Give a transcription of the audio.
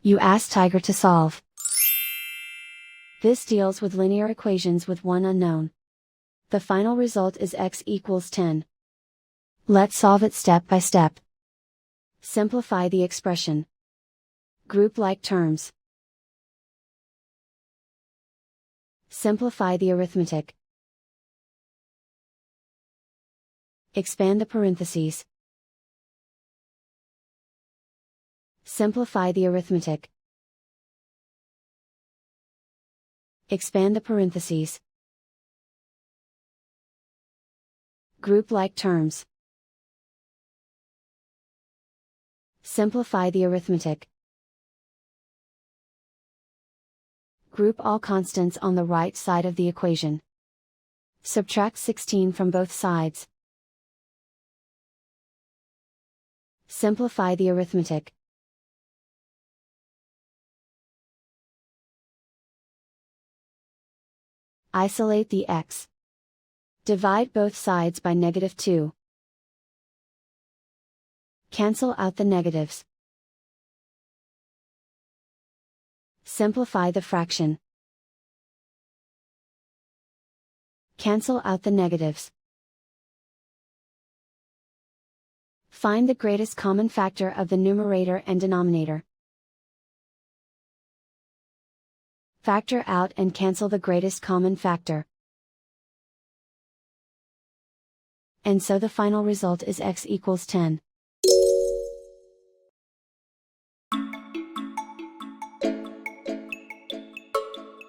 You ask Tiger to solve. This deals with linear equations with one unknown. The final result is x equals 10. Let's solve it step by step. Simplify the expression. Group like terms. Simplify the arithmetic. Expand the parentheses. Simplify the arithmetic. Expand the parentheses. Group like terms. Simplify the arithmetic. Group all constants on the right side of the equation. Subtract 16 from both sides. Simplify the arithmetic. Isolate the x. Divide both sides by -2. Cancel out the negatives. Simplify the fraction. Cancel out the negatives. Find the greatest common factor of the numerator and denominator. Factor out and cancel the greatest common factor. And so the final result is x equals 10.